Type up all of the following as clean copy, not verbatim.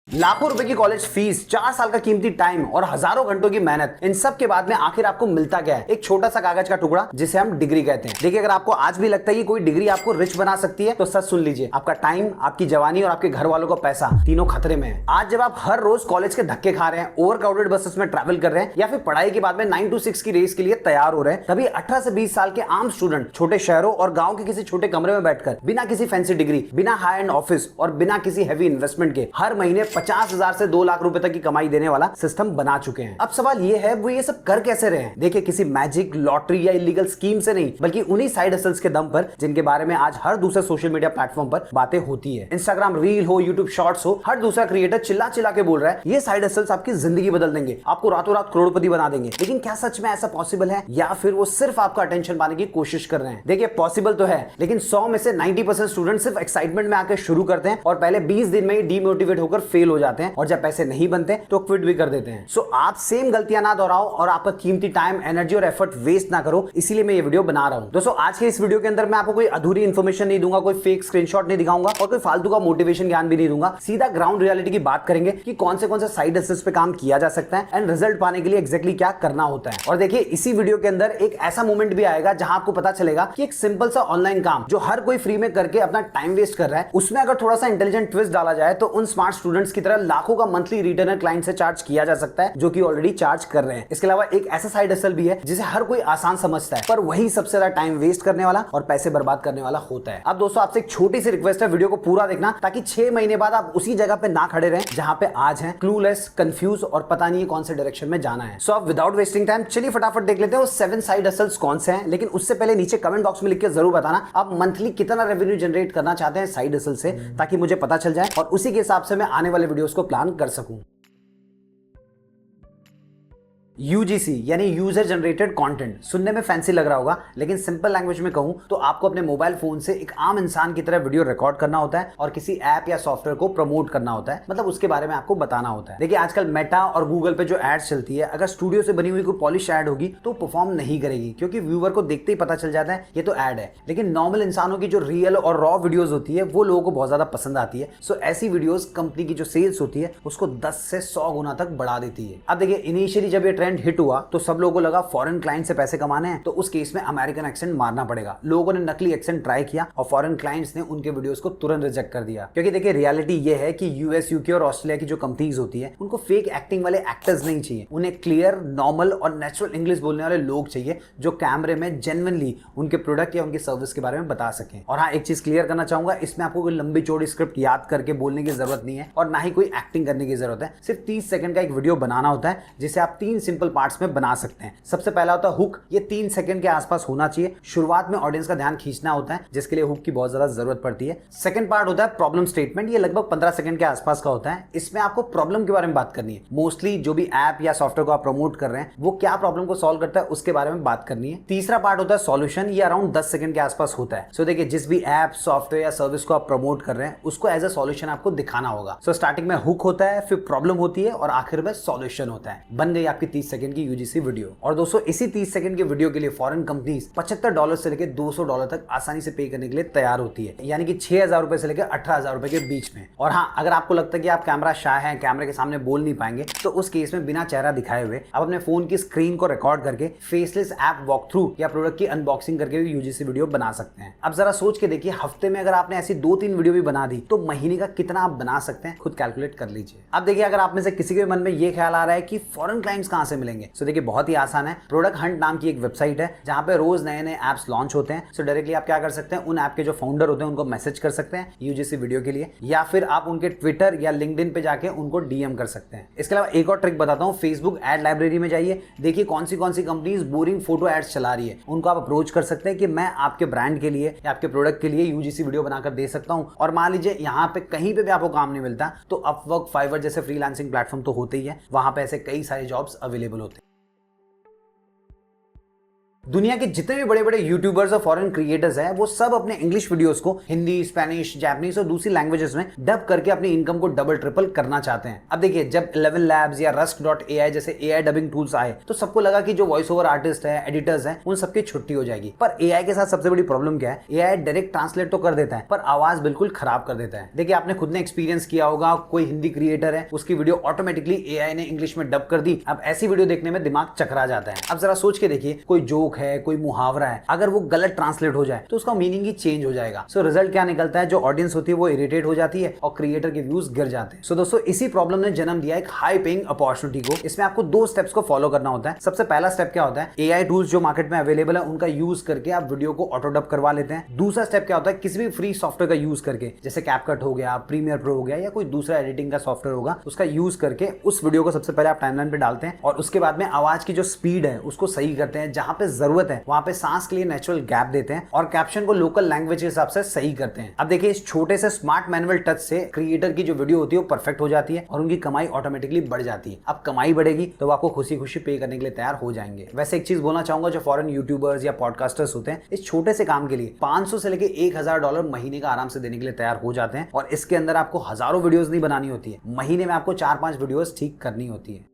लाखों रुपए की कॉलेज फीस, 4 साल का कीमती टाइम और हजारों घंटों की मेहनत, इन सब के बाद में आखिर आपको मिलता क्या है? एक छोटा सा कागज का टुकड़ा जिसे हम डिग्री कहते हैं। देखिए, अगर आपको आज भी लगता है कि कोई डिग्री आपको रिच बना सकती है तो सच सुन लीजिए, आपका टाइम, आपकी जवानी और आपके घर वालों का पैसा तीनों खतरे में है। आज जब आप हर रोज कॉलेज के धक्के खा रहे हैं, ओवर क्राउडेड बसेस में ट्रैवल कर रहे हैं या फिर पढ़ाई के बाद में 9 to 6 की रेस के लिए तैयार हो रहे हैं, तभी 18 से 20 साल के आम स्टूडेंट छोटे शहरों और गांव के किसी छोटे कमरे में बैठकर बिना किसी फैंसी डिग्री, बिना हाई एंड ऑफिस और बिना किसी हैवी इन्वेस्टमेंट के हर महीने 50,000 से 2 लाख रुपए तक की कमाई देने वाला सिस्टम बना चुके हैं। अब सवाल ये है, वो ये सब कर कैसे रहे हैं? देखिए, किसी मैजिक, लॉटरी या इलीगल स्कीम से नहीं, बल्कि उन्हीं साइड हसल्स के दम पर जिनके बारे में आज हर दूसरे सोशल मीडिया प्लेटफॉर्म पर बातें होती है। इंस्टाग्राम रील हो, यूट्यूब शॉर्ट्स हो, हर दूसरा क्रिएटर चिल्ला चिल्ला के बोल रहा है ये साइड हसल्स आपकी जिंदगी बदल देंगे, आपको रातों रात करोड़पति बना देंगे। लेकिन क्या सच में ऐसा पॉसिबल है, या फिर वो सिर्फ आपका अटेंशन पाने की कोशिश कर रहे हैं? देखिए, पॉसिबल तो है, लेकिन 100 में से 90% स्टूडेंट सिर्फ एक्साइटमेंट में आकर शुरू करते हैं और पहले 20 दिन में ही डीमोटिवेट होकर फेल हो जाते हैं, और जब पैसे नहीं बनते तो क्विट भी कर देते हैं। सो आप सेम गलतियां ना दोहराओ और आपका कीमती टाइम, एनर्जी और एफर्ट वेस्ट ना करो, इसीलिए मैं ये वीडियो बना रहा हूं। दोस्तों, आज के इस वीडियो के अंदर मैं आपको कोई अधूरी इंफॉर्मेशन नहीं दूंगा, कोई फेक स्क्रीनशॉट नहीं दिखाऊंगा और कोई फालतू का मोटिवेशन ज्ञान भी नहीं दूंगा। सीधा ग्राउंड रियलिटी की बात करेंगे कि कौन से साइड हसल्स पे काम किया जा सकता है एंड रिजल्ट पाने के लिए एग्जैक्टली क्या करना होता है। और देखिए, इसी वीडियो के अंदर एक ऐसा मोमेंट भी आएगा जहां आपको पता चलेगा कि एक सिंपल सा ऑनलाइन काम जो हर कोई फ्री में करके अपना टाइम वेस्ट कर रहा है, उसमें अगर थोड़ा सा इंटेलिजेंट ट्विस्ट डाला जाए तो उन स्मार्ट स्टूडेंट्स की तरह लाखों का मंथली रिटर्न क्लाइंट से चार्ज किया जा सकता है, जो कि ऑलरेडी चार्ज कर रहे हैं। इसके अलावा एक ऐसा साइड हसल भी है जिसे हर कोई आसान समझता है, पर वही सबसे ज्यादा टाइम वेस्ट करने वाला और पैसे बर्बाद करने वाला होता है। अब दोस्तों, आपसे एक छोटी सी रिक्वेस्ट है, वीडियो को पूरा देखना ताकि 6 महीने बाद आप उसी जगह पे ना खड़े रहें जहां पे आज हैं, क्लूलेस, कंफ्यूज और पता नहीं कौन से डायरेक्शन में जाना है। सो अब विदाउट वेस्टिंग टाइम चलिए फटाफट देख लेते हैं वो 7 साइड हसल्स कौन से हैं। लेकिन उससे पहले नीचे कमेंट बॉक्स में लिख के जरूर बताना आप मंथली कितना रेवेन्यू जनरेट करना चाहते हैं साइड हसल से, ताकि मुझे पता चल जाए और उसी के हिसाब से मैं आने वाले वीडियोस को प्लान कर सकूं। UGC यानी यूजर जनरेटेड कंटेंट सुनने में फैंसी लग रहा होगा, लेकिन सिंपल लैंग्वेज में कहूं तो आपको अपने मोबाइल फोन से एक आम इंसान की तरह वीडियो रिकॉर्ड करना होता है और किसी ऐप या सॉफ्टवेयर को प्रमोट करना होता है, मतलब उसके बारे में आपको बताना होता है। देखिए, आजकल मेटा और गूगल पे जो एड्स चलती है, अगर स्टूडियो से बनी हुई कोई पॉलिश एड होगी तो परफॉर्म नहीं करेगी, क्योंकि व्यूअर को देखते ही पता चल जाता है ये तो एड है। लेकिन नॉर्मल इंसानों की जो रियल और रॉ वीडियोस होती है वो लोगों को बहुत ज्यादा पसंद आती है। सो ऐसी वीडियोस कंपनी की जो सेल्स होती है उसको 10 से 100 गुना तक बढ़ा देती है। अब देखिए, इनिशियली जब ये ट्रेंड हिट हुआ तो सब लोगों को लगा फॉरेन क्लाइंट से पैसे कमाने हैं, तो उस केस में अमेरिकन एक्सेंट मारना पड़ेगा। लोगों ने नकली एक्सेंट ट्राई किया और फॉरेन क्लाइंट्स ने उनके वीडियोस को तुरंत रिजेक्ट कर दिया, क्योंकि देखिए, रियलिटी ये है कि यूएस, यूके और ऑस्ट्रेलिया की जो कंपनीज होती है उनको फेक एक्टिंग वाले एक्टर्स नहीं चाहिए, उन्हें क्लियर, नॉर्मल और नेचुरल इंग्लिश बोलने वाले लोग चाहिए जो कैमरे में जेन्युइनली उनके प्रोडक्ट या उनकी सर्विस के बारे में बता सकें। और हाँ, एक चीज क्लियर करना चाहूंगा, इसमें आपको कोई लंबी चौड़ी स्क्रिप्ट याद करके बोलने की जरूरत नहीं है और ना ही कोई एक्टिंग करने की जरूरत है। सिर्फ 30 सेकंड का एक वीडियो बनाना होता है जिसे आप 3 सिंपल पार्ट्स में बना सकते हैं। सबसे पहला होता है हुक, ये 3 सेकंड के आसपास होना चाहिए। शुरुआत में ऑडियंस का ध्यान खींचना होता है, जिसके लिए हुक की बहुत ज्यादा जरूरत पड़ती है। सेकंड पार्ट होता है प्रॉब्लम स्टेटमेंट, ये लगभग 15 सेकंड के आसपास का होता है। इसमें आपको प्रॉब्लम के बारे में बात करनी है। मोस्टली जो भी ऐप या सॉफ्टवेयर को आप प्रमोट कर रहे हैं वो क्या प्रॉब्लम को सॉल्व करता है उसके बारे में बात करनी है। तीसरा पार्ट होता है सॉल्यूशन, ये अराउंड 10 सेकंड के आसपास होता है। सो देखिए, जिस भी ऐप, सॉफ्टवेयर या सर्विस को आप प्रमोट कर रहे हैं उसको एज अ सॉल्यूशन आपको दिखाना होगा। सो स्टार्टिंग में हुक होता है, फिर प्रॉब्लम होती है और आखिर में सॉल्यूशन होता है। बन गई आपकी 30 सेकंड की यूजीसी वीडियो। और दोस्तों, इसी 30 सेकंड के वीडियो के लिए फॉरेन कंपनीज $75 से लेकर $200 तक आसानी से पे करने के लिए तैयार होती है, यानी कि 6,000 रुपए से लेकर 18,000 रुपए के बीच में। और हाँ, अगर आपको लगता है कि आप कैमरा शाय हैं, कैमरे के सामने बोल नहीं पाएंगे, तो उस केस में बिना चेहरा दिखाए हुए आप अपने फोन की स्क्रीन को रिकॉर्ड करके फेसलेस ऐप वॉक थ्रू या प्रोडक्ट की अनबॉक्सिंग करके भी यूजीसी वीडियो बना सकते हैं। अब जरा सोच के देखिए, हफ्ते में अगर आपने ऐसी 2-3 वीडियो भी बना दी तो महीने का कितना आप बना सकते हैं, खुद कैलकुलेट कर लीजिए। अब देखिए, अगर आप में से किसी के मन में ये ख्याल आ रहा है कि फॉरेन क्लाइंट्स कहां से मिलेंगे, तो देखिए, बहुत ही आसान है। प्रोडक्ट हंट नाम की एक वेबसाइट है जहां पे रोज नए नए ऐप्स लॉन्च होते हैं। सो डायरेक्टली आप क्या कर सकते हैं, उन ऐप के जो फाउंडर होते हैं उनको मैसेज कर सकते हैं यूजीसी वीडियो के लिए, या फिर आप उनके ट्विटर या लिंक्डइन पे जाके उनको डीएम कर सकते हैं। इसके अलावा एक और ट्रिक बताता हूं, फेसबुक एड लाइब्रेरी में जाइए, देखिए कौन सी कंपनीज बोरिंग फोटो एड्स चला रही है, उनको आप अप्रोच कर सकते हैं कि मैं आपके ब्रांड के लिए या आपके प्रोडक्ट के लिए यूजीसी वीडियो बनाकर दे सकता हूं। और मान लीजिए यहाँ पे कहीं पे भी आपको काम नहीं मिलता तो अपवर्क, फाइवर जैसे फ्रीलांसिंग प्लेटफॉर्म तो होते ही है, वहां पे ऐसे कई सारे जॉब्स अवेलेबल होते हैं। दुनिया के जितने भी बड़े बड़े यूट्यूबर्स और फॉरेन क्रिएटर्स हैं वो सब अपने इंग्लिश वीडियोस को हिंदी, स्पेनिश, जापानीज और दूसरी लैंग्वेजेस में डब करके अपनी इनकम को डबल ट्रिपल करना चाहते हैं। अब देखिए, जब 11 लैब्स या Rust.ai जैसे एआई डबिंग टूल्स आए तो सबको लगा कि जो वॉइस ओवर आर्टिस्ट है, एडिटर्स हैं, उन सबकी छुट्टी हो जाएगी। पर एआई के साथ सबसे बड़ी प्रॉब्लम क्या है, एआई डायरेक्ट ट्रांसलेट तो कर देता है पर आवाज बिल्कुल खराब कर देता है। देखिए, आपने खुद ने एक्सपीरियंस किया होगा, कोई हिंदी क्रिएटर है, उसकी वीडियो ऑटोमेटिकली एआई ने इंग्लिश में डब कर दी। अब ऐसी वीडियो देखने में दिमाग चकरा जाता है। अब जरा सोच के देखिए, कोई जोक है, कोई मुहावरा है, अगर वो गलत ट्रांसलेट हो जाए तो उसका मीनिंग ही चेंज हो जाएगा। सो रिजल्ट क्या निकलता है, जो ऑडियंस होती है वो इरिटेट हो जाती है और क्रिएटर के व्यूज गिर जाते हैं। सो दोस्तों, इसी प्रॉब्लम ने जन्म दिया एक हाई पेइंग अपॉर्चुनिटी को। इसमें आपको 2 स्टेप्स को फॉलो करना होता है। सबसे पहला स्टेप क्या होता है, एआई टूल्स जो मार्केट में अवेलेबल है उनका यूज करके आप वीडियो को ऑटो डब करवा लेते हैं। दूसरा स्टेप क्या होता है, किसी भी फ्री सॉफ्टवेयर का यूज करके, जैसे कैपकट हो गया, प्रीमियर प्रो हो गया या कोई दूसरा एडिटिंग का सॉफ्टवेयर होगा, उसका यूज करके उस वीडियो को सबसे पहले आप टाइमलाइन पे डालते हैं और उसके बाद में आवाज की जो स्पीड है उसको सही करते हैं। जहां पे जरूरत है वहां पे सांस के लिए नेचुरल गैप देते हैं और कैप्शन को लोकल लैंग्वेज के हिसाब से सही करते हैं। अब देखिए, इस छोटे से स्मार्ट मैनुअल टच से क्रिएटर की जो वीडियो होती है वो परफेक्ट हो जाती है और उनकी कमाई ऑटोमेटिकली बढ़ जाती है। अब कमाई बढ़ेगी तो आपको खुशी खुशी पे करने के लिए तैयार हो जाएंगे। वैसे एक चीज बोलना चाहूंगा, जो फॉरेन यूट्यूबर्स या पॉडकास्टर्स होते हैं इस छोटे से काम के लिए $500 से लेके $1000 महीने का आराम से देने के लिए तैयार हो जाते हैं और इसके अंदर आपको हजारों वीडियोस नहीं बनानी होती है, महीने में आपको 4-5 वीडियोस ठीक करनी होती है।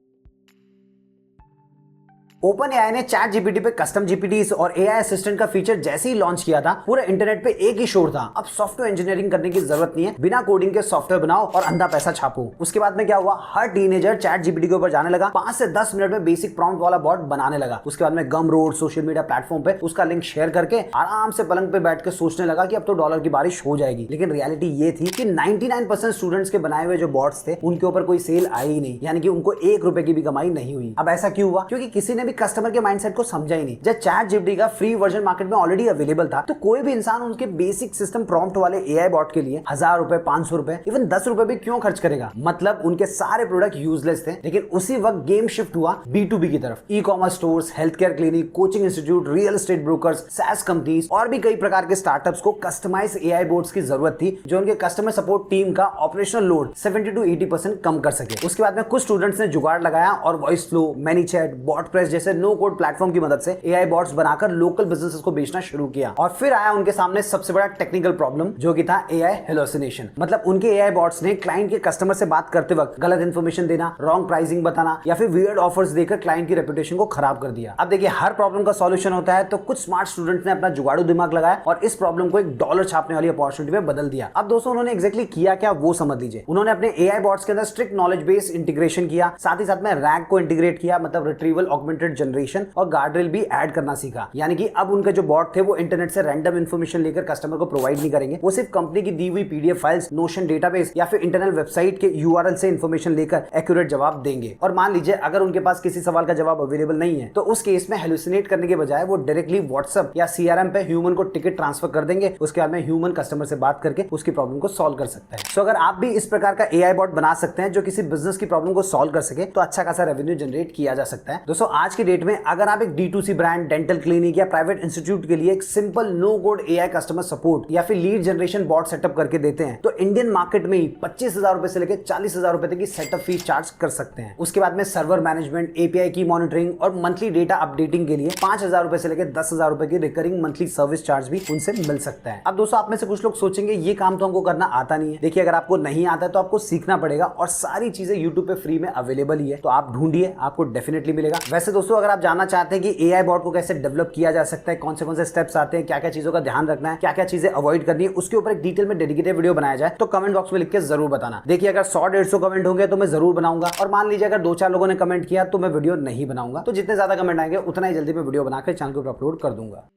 OpenAI ने ChatGPT पे कस्टम जीपीटीज और AI असिस्टेंट का फीचर जैसे ही लॉन्च किया था, पूरे इंटरनेट पे एक ही शोर था, अब सॉफ्टवेयर इंजीनियरिंग करने की जरूरत नहीं है, बिना कोडिंग के सॉफ्टवेयर बनाओ और अंधा पैसा छापो। उसके बाद में क्या हुआ, हर टीनेजर ChatGPT के ऊपर जाने लगा, 5 से 10 मिनट में बेसिक प्रॉम्प्ट वाला बॉट बनाने लगा। उसके बाद में गमरोड सोशल मीडिया प्लेटफॉर्म पे उसका लिंक शेयर करके आराम से पलंग पे बैठ के सोचने लगा कि अब तो डॉलर की बारिश हो जाएगी। लेकिन रियलिटी ये थी कि 99% स्टूडेंट्स के बनाए हुए जो बॉट्स थे उनके ऊपर कोई सेल आई ही नहीं, यानी कि उनको ₹1 की भी कमाई नहीं हुई। अब ऐसा क्यों हुआ, क्योंकि किसी ने भी कस्टमर के माइंडसेट को समझा ही नहीं। जब ChatGPT का फ्री वर्जन मार्केट में ऑलरेडी अवेलेबल था तो कोई भी इंसान उनके बेसिक सिस्टम प्रॉम्प्ट वाले एआई बॉट के लिए ₹1000, ₹500, इवन ₹10 भी क्यों खर्च करेगा। मतलब उनके सारे प्रोडक्ट यूजलेस थे। लेकिन उसी वक्त गेम शिफ्ट हुआ B2B की तरफ। E-commerce stores, health care clinic, coaching institute, real estate brokers, SaaS companies और भी कई प्रकार के स्टार्टअप्स को कस्टमाइज एआई बोट्स की जरूरत थी जो उनके कस्टमर सपोर्ट टीम का ऑपरेशनल लोड 70 to 80% कम कर सके। उसके बाद में कुछ स्टूडेंट्स ने जुगाड़ लगाया और वॉइस फ्लो, मैनीचैट, बॉटप्रेस जैसे नो कोड प्लेटफॉर्म की मदद से एआई बॉट्स बनाकर लोकल बिजनेसेस को बेचना शुरू किया। और फिर आया उनके सामने सबसे बड़ा टेक्निकल प्रॉब्लम, जो कि था एआई हेलुसिनेशन। मतलब उनके एआई बॉट्स ने क्लाइंट के कस्टमर से बात करते वक्त गलत इंफॉर्मेशन देना, रॉन्ग प्राइसिंग बताना या फिर वियर्ड ऑफर्स देकर क्लाइंट की रेपुटेशन को खराब कर दिया। अब देखिए, हर प्रॉब्लम का सॉल्यूशन होता है, तो कुछ स्मार्ट स्टूडेंट्स ने अपना जुगाड़ू दिमाग लगाया और इस प्रॉब्लम को $1 छापने वाली अपॉर्चुनिटी में बदल दिया। अब दोस्तों, उन्होंने एग्जैक्टली किया क्या वो समझ लीजिए। उन्होंने अपने एआई बॉट्स के अंदर स्ट्रिक्ट नॉलेज बेस इंटीग्रेशन किया, साथ ही साथ में रैग को इंटीग्रेट किया, मतलब रिट्रीवल ऑगमेंटेड जनरेशन, और गार्डरेल भी ऐड करना सीखा। यानी कि अब उनके जो बॉट थे वो इंटरनेट से रैंडम इंफॉर्मेशन लेकर कस्टमर को प्रोवाइड नहीं करेंगे, वो सिर्फ कंपनी की दी हुई पीडीएफ फाइल्स, नोशन डेटाबेस या फिर इंटरनल वेबसाइट के यूआरएल से इंफॉर्मेशन लेकर एक्यूरेट जवाब देंगे। और मान लीजिए अगर उनके पास किसी सवाल का जवाब अवेलेबल नहीं है तो उस केस में हेलुसिनेट करने के बजाय वो डायरेक्टली व्हाट्सएप या सीआरएम पे ह्यूमन को टिकट ट्रांसफर कर देंगे। उसके बाद में ह्यूमन कस्टमर से बात करके उसकी प्रॉब्लम को सॉल्व कर सकता है। सो अगर आप भी इस प्रकार का एआई बॉट बना सकते हैं जो किसी बिजनेस की प्रॉब्लम को सॉल्व कर सके तो अच्छा खासा रेवेन्यू जनरेट किया जा सकता है। दोस्तों, आज की डेट में अगर आप एक D2C ब्रांड, डेंटल क्लिनिक या प्राइवेट इंस्टीट्यूट के लिए एक simple no code AI customer support या फिर लीड जनरेशन बॉट सेटअप करके देते हैं तो इंडियन मार्केट में ही ₹25,000 से लेकर ₹40,000 तक की सेटअप फीस चार्ज कर सकते हैं। उसके बाद में सर्वर मैनेजमेंट, एपीआई की मॉनिटरिंग और मंथली डेटा अपडेटिंग के लिए ₹5,000 से लेकर ₹10,000 की रिकरिंग मंथली सर्विस चार्ज भी उनसे मिल सकता है। अब दोस्तों, आप में से कुछ लोग सोचेंगे ये काम तो हमको करना आता नहीं है। देखिए, अगर आपको नहीं आता है तो आपको सीखना पड़ेगा और सारी चीजें यूट्यूब पे फ्री में अवेलेबल ही है, तो आप ढूंढिए, आपको डेफिनेटली मिलेगा। वैसे दोस्तों, अगर आप जानना चाहते हैं कि एआई बॉट को कैसे डेवलप किया जा सकता है, कौन से स्टेप्स आते हैं, क्या क्या चीजों का ध्यान रखना है, क्या क्या चीजें अवॉइड करनी है, उसके ऊपर एक डिटेल में डेडिकेटेड वीडियो बनाया जाए तो कमेंट बॉक्स में लिख के जरूर बताना। देखिए, अगर 100-150 कमेंट होंगे तो मैं जरूर बनाऊंगा, और मान लीजिए अगर 2-4 लोगों ने कमेंट किया तो मैं वीडियो नहीं बनाऊंगा। तो जितने ज्यादा कमेंट आएंगे उतना ही जल्दी मैं वीडियो बनाकर चैनल के ऊपर अपलोड कर दूंगा।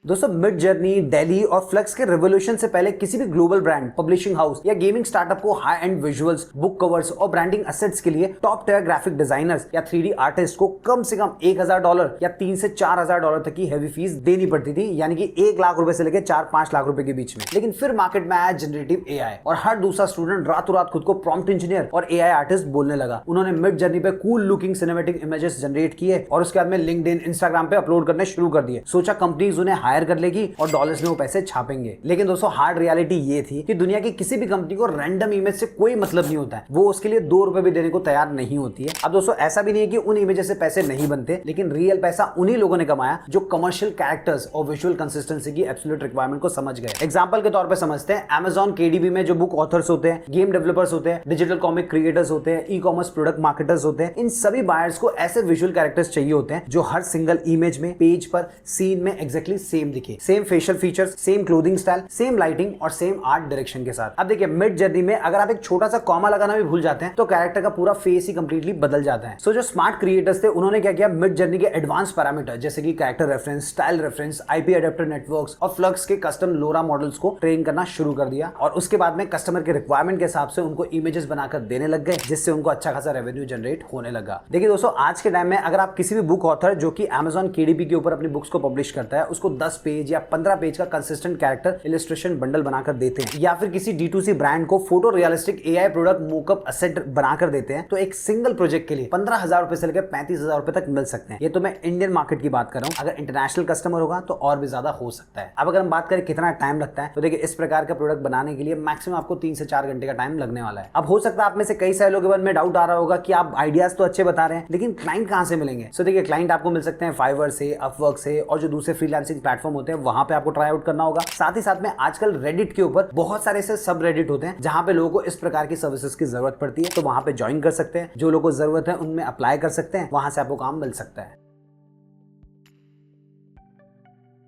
दोस्तों, मिड जर्नी, डेली और फ्लेक्स के रिवोल्यूशन से पहले किसी भी ग्लोबल ब्रांड, पब्लिशिंग हाउस या गेमिंग स्टार्टअप को high and visuals, book covers और ब्रांडिंग एसेट्स के लिए टॉप टियर ग्राफिक डिजाइनर्स या 3D आर्टिस्ट को कम से कम $1,000 या $3,000 से $4,000 तक की हैवी फीस देनी पड़ती थी, यानी कि ₹1 लाख से लेकर $4-5 लाख के बीच में। लेकिन फिर मार्केट में आया जनरेटिव एआई और हर दूसरा स्टूडेंट रातों रात खुद को प्रॉम्प्ट इंजीनियर और एआई आर्टिस्ट बोलने लगा। उन्होंने मिड जर्नी पे cool looking cinematic images generate किए और उसके बाद में लिंक्डइन, इंस्टाग्राम पे अपलोड करने शुरू कर दिए। सोचा कंपनीज उन्हें हायर कर लेगी और डॉलर्स में वो पैसे छापेंगे। लेकिन दोस्तों हार्ड रियलिटी ये थी कि दुनिया की किसी भी कंपनी को रैंडम इमेज से कोई मतलब नहीं होता है, वो उसके लिए 2 रुपए भी देने को तैयार नहीं होती है। अब दोस्तों ऐसा भी नहीं है कि उन इमेजेस से पैसे नहीं बनते, लेकिन रियल पैसा उन्हीं लोगों ने कमाया जो कमर्शियल कैरेक्टर्स और विजुअल कंसिस्टेंसी की एब्सोल्यूट रिक्वायरमेंट को समझ गए। एग्जांपल के तौर पे समझते हैं, Amazon KDB में जो बुक ऑथर्स होते हैं, गेम डेवलपर्स होते हैं, डिजिटल कॉमिक क्रिएटर्स होते हैं, ई कॉमर्स प्रोडक्ट मार्केटर्स होते हैं, इन सभी बायर्स को ऐसे विजुअल कैरेक्टर्स चाहिए होते हैं जो हर सिंगल इमेज में, पेज पर, सीन में एग्जैक्टली सेम दिखे, same facial features, same clothing style, same lighting और सेम आर्ट डायरेक्शन के साथ। अब देखिए मिड जर्नी में अगर आप एक छोटा सा कॉमा लगाना भी भूल जाते हैं तो कैरेक्टर का पूरा फेस ही कंप्लीटली बदल जाता है। सो जो स्मार्ट क्रिएटर्स थे उन्होंने क्या किया, मिड जर्नी के एडवांस पैरामीटर जैसे कि character reference, style reference, IP adapter networks और फ्लक्स के कस्टम लोरा मॉडल्स को ट्रेन करना शुरू कर दिया और उसके बाद में कस्टमर के रिक्वायरमेंट के हिसाब से उनको इमेजेस बनाकर देने लग गए, जिससे उनको अच्छा खासा रेवेन्यू जनरेट होने लगा। देखिए दोस्तों आज के टाइम में अगर आप किसी भी बुक ऑथर जो कि Amazon KDP के ऊपर अपनी बुक्स को पब्लिश करता है उसको 10 पेज या 15 पेज का कंसिस्टेंट कैरेक्टर इलस्ट्रेशन बंडल बनाकर देते हैं, या फिर किसी D2C ब्रांड को photo realistic AI product mockup asset बनाकर देते हैं, तो एक सिंगल प्रोजेक्ट के लिए 15,000 रुपए से लेकर 35,000 रुपए तक मिल सकते हैं। ये तो मैं इंडियन मार्केट की बात कर रहा हूं, अगर इंटरनेशनल कस्टमर होगा तो और भी ज्यादा हो सकता है। अब अगर हम बात करें कितना टाइम लगता है, तो देखिए इस प्रकार का प्रोडक्ट बनाने के लिए मैक्सिमम आपको 3 से 4 घंटे का टाइम लगने वाला है। अब हो सकता है आप में से कई सारे लोगों के मन में डाउट आ रहा होगा कि आप आइडियाज तो अच्छे बता रहे हैं लेकिन क्लाइंट कहां से मिलेंगे। सो देखिए क्लाइंट आपको मिल सकते हैं फाइवर से, अपवर्क से और जो दूसरे फ्रीलांसिंग प्लेटफॉर्म होते हैं वहां पे आपको ट्राई आउट करना होगा। साथ ही साथ में आजकल रेडिट के ऊपर बहुत सारे ऐसे सब रेडिट होते हैं जहां पे लोगों को इस प्रकार की सर्विसेज की जरूरत पड़ती है, तो वहां पे ज्वाइन कर सकते हैं। जो लोगों को जरूरत है उनमें अप्लाई कर सकते हैं, वहां से आपको काम मिल सकता है।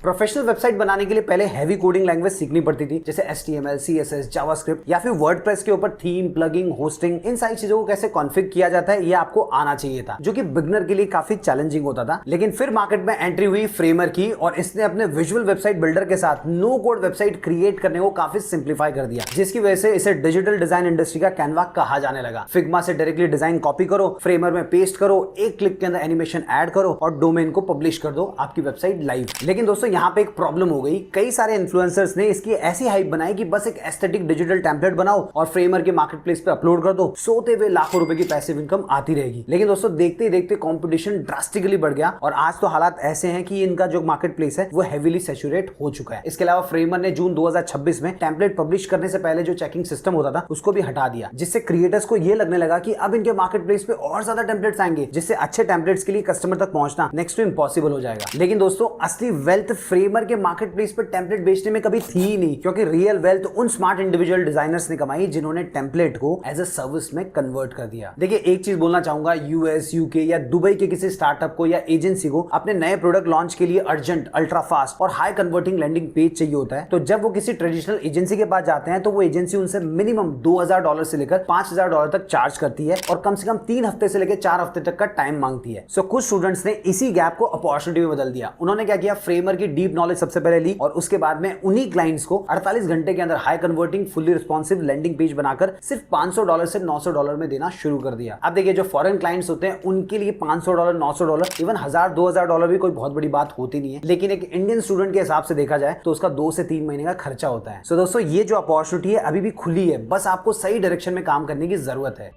प्रोफेशनल वेबसाइट बनाने के लिए पहले हैवी कोडिंग लैंग्वेज सीखनी पड़ती थी, जैसे HTML, CSS, जावास्क्रिप्ट या फिर वर्डप्रेस के ऊपर थीम, प्लगिंग, होस्टिंग, इन सारी चीजों को कैसे कॉन्फ़िगर किया जाता है ये आपको आना चाहिए था, जो कि बिगनर के लिए काफी चैलेंजिंग होता था। लेकिन फिर मार्केट में एंट्री हुई फ्रेमर की और इसने अपने विजुअल वेबसाइट बिल्डर के साथ नो कोड वेबसाइट क्रिएट करने को काफी सिंप्लीफाई कर दिया, जिसकी वजह से इसे डिजिटल डिजाइन इंडस्ट्री का कैनवा कहा जाने लगा। फिग्मा से डायरेक्टली डिजाइन कॉपी करो, फ्रेमर में पेस्ट करो, एक क्लिक के अंदर एनिमेशन ऐड करो और डोमेन को पब्लिश कर दो, आपकी वेबसाइट लाइव। लेकिन दोस्तों यहाँ पे एक प्रॉब्लम हो गई, कई सारे इन्फ्लुएंसर्स ने इसकी ऐसी हाइप बनाई कि बस एक एस्थेटिक डिजिटल टेम्पलेट बनाओ और फ्रेमर के मार्केटप्लेस पे अपलोड कर दो, सोते हुए लाखों रुपए की पैसिव इनकम आती रहेगी। लेकिन दोस्तों देखते ही देखते कंपटीशन ड्रास्टिकली बढ़ गया और आज तो हालात ऐसे हैं कि इनका जो मार्केटप्लेस है वो हेवीली सैचुरेट हो चुका है। इसके अलावा फ्रेमर ने जून 2026 में टेम्पलेट पब्लिश करने से पहले जो चेकिंग सिस्टम होता था उसको भी हटा दिया, जिससे क्रिएटर्स को ये लगने लगा कि अब इनके मार्केटप्लेस पे और ज्यादा टेम्पलेट्स आएंगे, जिससे अच्छे टेम्पलेट्स के लिए कस्टमर तक पहुंचना नेक्स्ट टू इम्पॉसिबल हो जाएगा। लेकिन दोस्तों असली वेल्थ फ्रेमर के मार्केटप्लेस पे टेम्पलेट बेचने में कभी थी ही नहीं, क्योंकि रियल वेल्थ उन स्मार्ट इंडिविजुअल डिजाइनर्स ने कमाई जिन्होंने टेम्पलेट को एज अ सर्विस में कन्वर्ट कर दिया। देखिए एक चीज बोलना चाहूंगा, यूएस, यूके या दुबई के किसी स्टार्टअप को या एजेंसी को अपने नए प्रोडक्ट लॉन्च के लिए अर्जेंट, अल्ट्रा फास्ट और हाई कन्वर्टिंग लैंडिंग पेज चाहिए होता है, तो जब वो किसी ट्रेडिशनल एजेंसी के पास जाते हैं तो वो एजेंसी उनसे मिनिमम $2,000 से लेकर $5,000 तक चार्ज करती है और कम से कम 3 हफ्ते से लेकर 4 हफ्ते तक का टाइम मांगती है। सो कुछ स्टूडेंट्स ने इसी गैप को अपॉर्चुनिटी में बदल दिया। उन्होंने क्या किया, फ्रेमर की डीप नॉलेज सबसे पहले ली और उसके बाद में उन्हीं क्लाइंट्स को 48 घंटे के अंदर high converting fully responsive landing page बनाकर सिर्फ $500 से $900 में देना शुरू कर दिया। अब देखिए जो फॉरेन क्लाइंट्स होते हैं उनके लिए $500, $900, इवन $1,000-2,000 भी कोई बहुत बड़ी बात होती नहीं है, लेकिन एक इंडियन स्टूडेंट के हिसाब से देखा जाए तो उसका 2 से 3 महीने का खर्चा होता है। सो दोस्तों ये जो अपॉर्चुनिटी है अभी भी खुली है, बस आपको सही डायरेक्शन में काम करने की जरूरत है।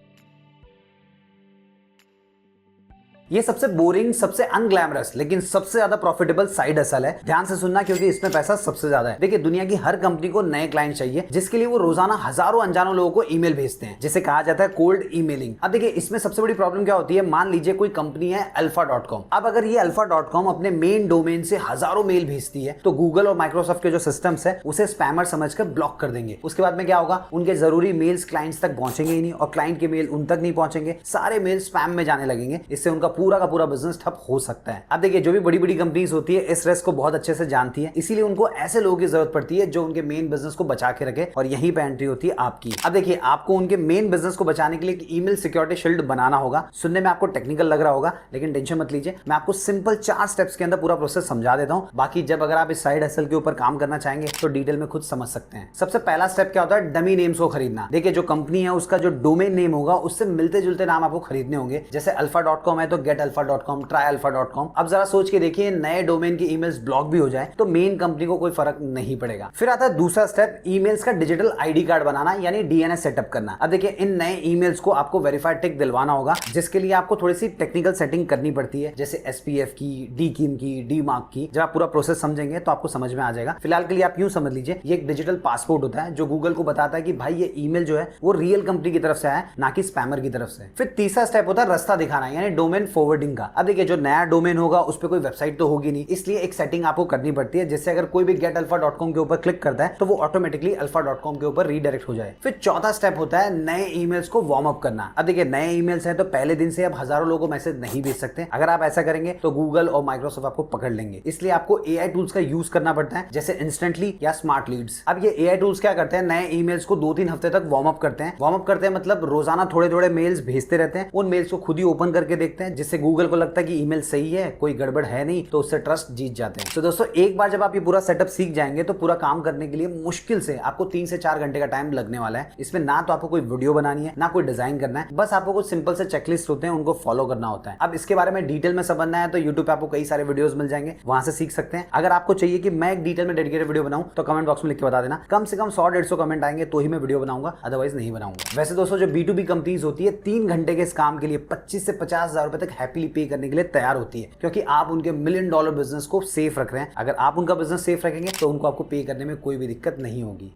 ये सबसे बोरिंग, सबसे अनग्लैमरस लेकिन सबसे ज्यादा प्रॉफिटेबल साइड हसल है। ध्यान से सुनना क्योंकि इसमें पैसा सबसे ज्यादा है। देखिए दुनिया की हर कंपनी को नए क्लाइंट चाहिए जिसके लिए वो रोजाना हजारों अनजानों लोगों को ईमेल भेजते हैं, जिसे कहा जाता है कोल्ड ईमेलिंग। अब देखिए इसमें सबसे बड़ी प्रॉब्लम क्या होती है, मान लीजिए कोई कंपनी है alpha.com। अब अगर ये alpha.com अपने मेन डोमेन से हजारों मेल भेजती है तो गूगल और माइक्रोसॉफ्ट के जो सिस्टम्स है उसे स्पैमर समझकर ब्लॉक कर देंगे। उसके बाद में क्या होगा, उनके जरूरी मेल्स क्लाइंट्स तक पहुंचेंगे ही नहीं और क्लाइंट के मेल उन तक नहीं पहुंचेंगे, सारे मेल स्पैम में जाने लगेंगे। इससे उनका पूरा का पूरा बिजनेस ठप हो सकता है। अब देखिए जो भी बड़ी बड़ी कंपनीज होती है इस रिस्क को बहुत अच्छे से जानती है, इसीलिए उनको ऐसे लोगों की जरूरत पड़ती है जो उनके मेन बिजनेस को बचा के रखे और यहीं पे एंट्री होती है आपकी। अब देखिए आपको उनके मेन बिजनेस को बचाने के लिए एक ईमेल सिक्योरिटी शील्ड बनाना होगा। सुनने में आपको टेक्निकल लग रहा होगा लेकिन टेंशन मत लीजिए, मैं आपको सिंपल 4 स्टेप्स के अंदर पूरा प्रोसेस समझा देता हूं। बाकी जब अगर आप इस साइड हसल के ऊपर काम करना चाहेंगे तो डिटेल में खुद समझ सकते हैं। सबसे पहला स्टेप क्या होता है, डमी नेम्स को खरीदना। देखिए जो कंपनी है उसका जो डोमेन नेम होगा उससे मिलते जुलते नाम आपको खरीदने होंगे। जैसे alpha.com है तो getalpha.com, tryalpha.com। अब जरा सोच के देखिए, नए डोमेन की ईमेल्स ब्लॉक भी हो जाए तो मेन कंपनी को कोई फर्क नहीं पड़ेगा। फिर आता है दूसरा स्टेप, ईमेल्स का डिजिटल आईडी कार्ड बनाना यानी डीएनएस सेटअप करना। अब देखिए, इन नए ईमेल्स को आपको वेरीफाइड टिक दिलवाना होगा, जिसके लिए आपको थोड़ी सी टेक्निकल सेटिंग करनी पड़ती है, जैसे एसपीएफ की, डीकीम की, डीमार्क की। जब आप पूरा प्रोसेस समझेंगे तो आपको समझ में आ जाएगा। फिलहाल के लिए आप यूं समझ लीजिए, ये एक डिजिटल पासपोर्ट होता है जो गूगल को बताता है कि भाई ये ईमेल जो है वो रियल कंपनी की तरफ से आया, ना कि स्पैमर की तरफ से। फिर तीसरा स्टेप होता है रास्ता दिखाना यानी डोमेन फॉरवर्डिंग का। अब देखिए, जो नया डोमेन होगा उस पर कोई वेबसाइट तो होगी नहीं, इसलिए एक सेटिंग आपको करनी पड़ती है, जिससे अगर कोई भी getalpha.com के ऊपर क्लिक करता है तो वो ऑटोमेटिकली alpha.com के ऊपर रीडायरेक्ट हो जाए। फिर चौथा स्टेप होता है नए ईमेल्स को वार्म अप करना। अब देखिए, नए ईमेल्स हैं तो पहले दिन से आप हजारों लोगों को मैसेज नहीं भेज सकते। अगर आप ऐसा करेंगे तो गूगल और माइक्रोसॉफ्ट आपको पकड़ लेंगे, इसलिए आपको एआई टूल्स का यूज करना पड़ता है, जैसे इंस्टेंटली या स्मार्ट लीड्स। अब ये एआई टूल्स क्या करते हैं, नए ईमेल्स को 2-3 हफ्ते तक वार्म अप करते हैं। वार्म अप करते हैं मतलब रोजाना थोड़े थोड़े मेल्स भेजते रहते हैं, उन मेल्स को खुद ही ओपन करके देखते हैं, जिससे गूगल को लगता है कि ईमेल सही है, कोई गड़बड़ है नहीं, तो उससे ट्रस्ट जीत जाते हैं। तो दोस्तों, एक बार जब आप ये पूरा सेटअप सीख जाएंगे तो पूरा काम करने के लिए मुश्किल से आपको 3 से 4 घंटे का टाइम लगने वाला है। इसमें ना तो आपको कोई वीडियो बनानी है, ना कोई डिजाइन करना है, बस आपको कुछ सिंपल से चेकलिस्ट होते हैं, उनको फॉलो करना होता है। अब इसके बारे में डिटेल में समझना है तो यूट्यूब पे आपको कई सारे वीडियोस मिल जाएंगे, वहां से सीख सकते हैं। अगर आपको चाहिए कि मैं एक डिटेल में डेडिकेटेड वीडियो बनाऊं तो कमेंट बॉक्स में लिख के बता देना। कम से कम 100-150 कमेंट आएंगे तो ही मैं वीडियो बनाऊंगा, अदरवाइज नहीं बनाऊंगा। वैसे दोस्तों, जो B2B कंपनीज होती है 3 घंटे के इस काम के लिए 25 से 50 हजार रुपए तक हैप्पीली पे करने के लिए तैयार होती है, क्योंकि आप उनके $1 मिलियन बिजनेस को सेफ रख रहे हैं। अगर आप उनका बिजनेस सेफ रखेंगे तो उनको आपको पे करने में कोई भी दिक्कत नहीं होगी।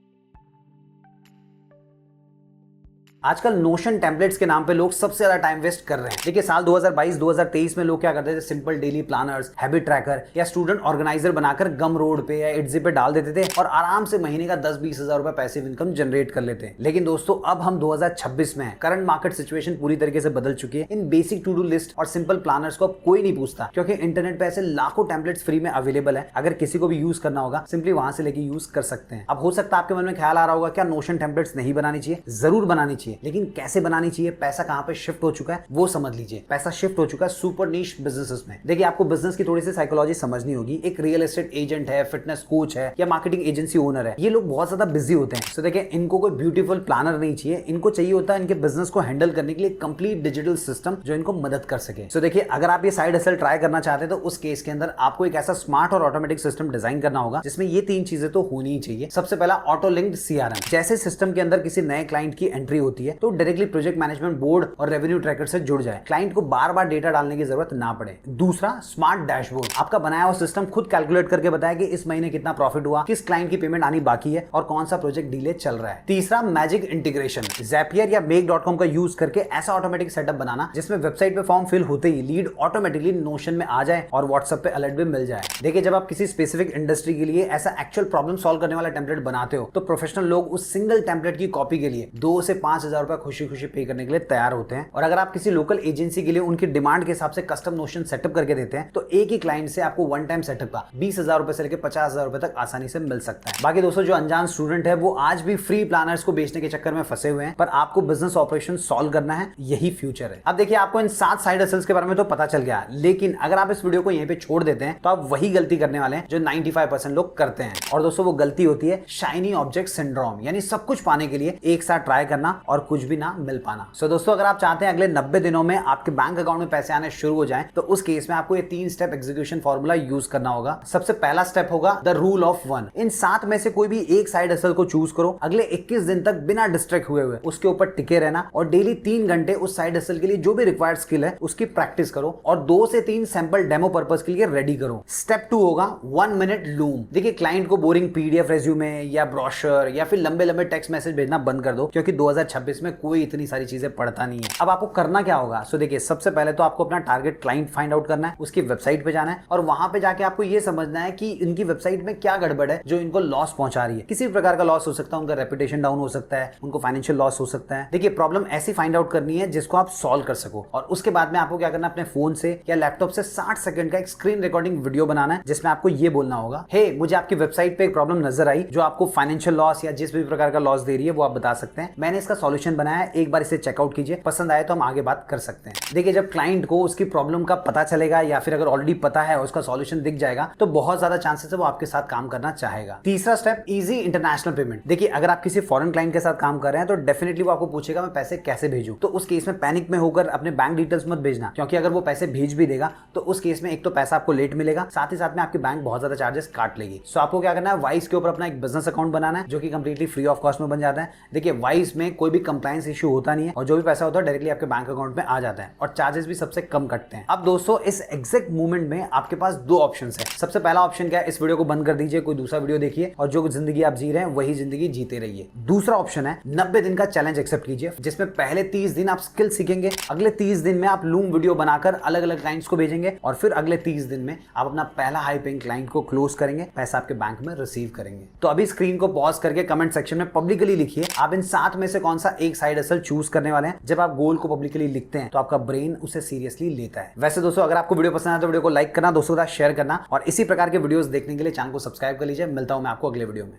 आजकल नोशन टेम्पलेट्स के नाम पे लोग सबसे ज्यादा टाइम वेस्ट कर रहे हैं। देखिए, साल 2022-2023 में लोग क्या करते थे, simple daily planners, habit tracker या स्टूडेंट ऑर्गेनाइजर बनाकर गम रोड पे या इट्जी पे डाल देते थे और आराम से महीने का 10-20 हजार रुपए पैसिव इनकम जनरेट कर लेते हैं। लेकिन दोस्तों, अब हम 2026 में हैं। करंट मार्केट सिचुएशन पूरी तरीके से बदल चुकी है। इन बेसिक टू डू लिस्ट और सिंपल प्लानर्स को अब कोई नहीं पूछता, क्योंकि इंटरनेट पे ऐसे लाखों टेम्पलेट्स फ्री में अवेलेबल है। अगर किसी को भी यूज करना होगा, सिंपली वहां से लेके यूज कर सकते हैं। अब हो सकता है आपके मन में ख्याल आ रहा होगा, क्या नोशन टेम्पलेट्स नहीं बनानी चाहिए? जरूर बनानी चाहिए, लेकिन कैसे बनानी चाहिए, पैसा कहां पे शिफ्ट हो चुका है वो समझ लीजिए। पैसा शिफ्ट हो चुका है सुपर नीश बिजनेसेस में। देखिए, आपको बिजनेस की थोड़ी सी साइकोलॉजी समझनी होगी। एक रियल एस्टेट एजेंट है, फिटनेस कोच है या मार्केटिंग एजेंसी ओनर है, ये लोग बहुत ज्यादा बिजी होते हैं। तो देखिए, इनको कोई ब्यूटीफुल प्लानर नहीं चाहिए, इनको चाहिए होता है इनके बिजनेस को हैंडल करने के लिए कंप्लीट डिजिटल सिस्टम जो इनको मदद कर सके। तो देखिए, अगर आप ये साइड हसल ट्राई करना चाहते हैं तो उस केस के अंदर आपको एक ऐसा स्मार्ट और ऑटोमेटिक सिस्टम डिजाइन करना होगा जिसमें ये 3 चीजें तो होनी ही चाहिए। सबसे पहला, ऑटो लिंक्ड सीआरएम। जैसे सिस्टम के अंदर किसी नए क्लाइंट की एंट्री होती है तो डायरेक्टली प्रोजेक्ट मैनेजमेंट बोर्ड और रेवेन्यू ट्रैकर से जुड़ जाए, क्लाइंट को बार बार डेटा डालने की जरूरत ना पड़े। दूसरा, स्मार्ट डैशबोर्ड। आपका बनाया हुआ सिस्टम खुद कैलकुलेट करके बताए कि इस महीने कितना प्रॉफिट हुआ, किस क्लाइंट की पेमेंट आनी बाकी है और कौन सा प्रोजेक्ट डिले चल रहा है। तीसरा, मैजिक इंटीग्रेशन। Zapier या make.com का यूज करके ऐसा ऑटोमेटिक सेटअप बनाना जिसमें वेबसाइट पे फॉर्म फिल होते ही लीड ऑटोमेटिकली नोशन में आ जाए और व्हाट्सएप पे अलर्ट भी मिल जाए। देखिए, जब आप किसी स्पेसिफिक इंडस्ट्री के लिए ऐसा एक्चुअल प्रॉब्लम सॉल्व करने वाला टेम्पलेट बनाते हो तो प्रोफेशनल लोग उस सिंगल टेम्पलेट की कॉपी के लिए 2 से 5 हजार रुपए खुशी खुशी पे करने के लिए तैयार होते हैं। और अगर आप किसी लोकल एजेंसी के लिए उनकी डिमांड के हिसाब से कस्टम नोशन सेटअप करके देते हैं तो एक ही क्लाइंट से आपको वन टाइम सेटअप का 20,000 रुपए से लेकर 50,000 रुपए तक आसानी से मिल सकता है। बाकी दोस्तों, जो अनजान स्टूडेंट है वो आज भी फ्री प्लानर्स को बेचने के चक्कर में फंसे हुए हैं, पर आपको बिजनेस ऑपरेशन सॉल्व करना है, यही फ्यूचर है। अब देखिए, आपको इन 7 साइड हसल्स के बारे में तो पता चल गया, लेकिन अगर आप इस वीडियो को यहीं पे छोड़ देते हैं तो आप वही गलती करने वाले हैं जो 95% लोग करते हैं। और दोस्तों, वो गलती होती है शाइनी ऑब्जेक्ट सिंड्रोम, यानी सब कुछ पाने के लिए एक साथ ट्राई करना और कुछ भी ना मिल पाना। सो दोस्तों, अगर आप चाहते हैं अगले 90 दिनों में आपके बैंक अकाउंट में पैसे आने शुरू हो जाएं, तो उस केस में आपको ये 3 स्टेप एग्जीक्यूशन फॉर्मूला यूज करना होगा। सबसे पहला स्टेप होगा द रूल ऑफ 1। इन 7 में से कोई भी एक साइड हसल को चूज करो, अगले 21 दिन तक बिना डिस्ट्रैक्ट हुए उसके ऊपर टिके रहना और डेली 3 घंटे उस साइड हसल के लिए जो भी रिक्वायर्ड स्किल है उसकी प्रैक्टिस करो और 2 से 3 सैंपल डेमो पर्पस के लिए रेडी करो। स्टेप 2 होगा 1 मिनट लूम। देखिए, क्लाइंट को बोरिंग पीडीएफ रेज्यूमे या ब्रोशर या फिर लंबे लंबे टेक्स्ट मैसेज भेजना बंद कर दो, क्योंकि 2026 में कोई इतनी सारी चीजें पढ़ता नहीं है। अब आपको करना क्या होगा? सो देखिए, सबसे पहले तो आपको अपना टारगेट क्लाइंट फाइंड आउट करना है, उसकी वेबसाइट पे जाना है और वहां पे जाके आपको ये समझना है कि इनकी वेबसाइट में क्या गड़बड़ है जो इनको लॉस पहुंचा रही है। किसी भी प्रकार का लॉस हो सकता है, उनका रेपुटेशन डाउन हो सकता है, उनको फाइनेंशियल लॉस हो सकता है। देखिए, प्रॉब्लम ऐसी फाइंड आउट करनी है जिसको आप सॉल्व कर सको और उसके बाद में आपको क्या करना है, अपने फोन से या लैपटॉप से 60 सेकंड का एक स्क्रीन रिकॉर्डिंग वीडियो बनाना है जिसमें आपको ये बोलना होगा, हे मुझे आपकी वेबसाइट पे एक प्रॉब्लम नजर आई जो आपको फाइनेंशियल लॉस या जिस भी प्रकार का लॉस दे रही है वो आप बता सकते हैं, मैंने इसका सॉल्यूशन बनाया है, एक बार इसे चेकआउट कीजिए, पसंद आए तो हम आगे बात कर सकते हैं। देखिए, जब क्लाइंट को उसकी प्रॉब्लम का पता चलेगा या फिर अगर ऑलरेडी पता है और उसका सॉल्यूशन दिख जाएगा तो बहुत ज्यादा चांसेस है वो आपके साथ काम करना चाहेगा। तीसरा स्टेप, इजी इंटरनेशनल पेमेंट। देखिए, अगर आप किसी फॉरेन क्लाइंट के साथ काम कर रहे हैं तो डेफिनेटली वो आपको पूछेगा मैं पैसे कैसे भेजूं। तो उस केस में पैनिक में होकर अपने बैंक डिटेल्स मत भेजना, क्योंकि अगर वो पैसे भेज भी देगा तो उस केस में एक तो पैसा आपको लेट मिलेगा, साथ ही साथ में आपकी बैंक बहुत ज्यादा चार्जेस काट लेगी। सो आपको क्या करना है, वाइस के ऊपर अपना एक बिजनेस अकाउंट बनाना है जो कि कंप्लीटली फ्री ऑफ कॉस्ट में बन जाता है। देखिए, वाइस में कोई भी कंप्लायंस इशू होता नहीं है और जो भी पैसा होता है डायरेक्टली आपके बैंक अकाउंट में आ जाता है और चार्जेस भी सबसे कम कटते हैं। अब दोस्तों, इस एग्जैक्ट मूवमेंट में आपके पास दो ऑप्शंस है। सबसे पहला ऑप्शन क्या है, इस वीडियो को बंद कर दीजिए, कोई दूसरा वीडियो देखिए और जो जिंदगी आप जी रहे हैं वही जिंदगी जीते रहिए। दूसरा ऑप्शन है 90 दिन का चैलेंज एक्सेप्ट कीजिए, जिसमें पहले 30 दिन आप स्किल सीखेंगे, अगले 30 दिन में आप लूम वीडियो बनाकर अलग अलग क्लाइंट्स को भेजेंगे और फिर अगले 30 दिन में आप अपना पहला हाई पेइंग क्लाइंट को क्लोज करेंगे, पैसा आपके बैंक में रिसीव करेंगे। तो अभी स्क्रीन को पॉज करके कमेंट सेक्शन में पब्लिकली लिखिए आप इन 7 में से कौन सा एक साइड हसल चूज करने वाले हैं। जब आप गोल को पब्लिकली लिखते हैं तो आपका ब्रेन उसे सीरियसली लेता है। वैसे दोस्तों, अगर आपको वीडियो पसंद आए तो वीडियो को लाइक करना, दोस्तों के साथ शेयर करना और इसी प्रकार के वीडियोस देखने के लिए चैनल को सब्सक्राइब कर लीजिए। मिलता हूं मैं आपको अगले वीडियो में।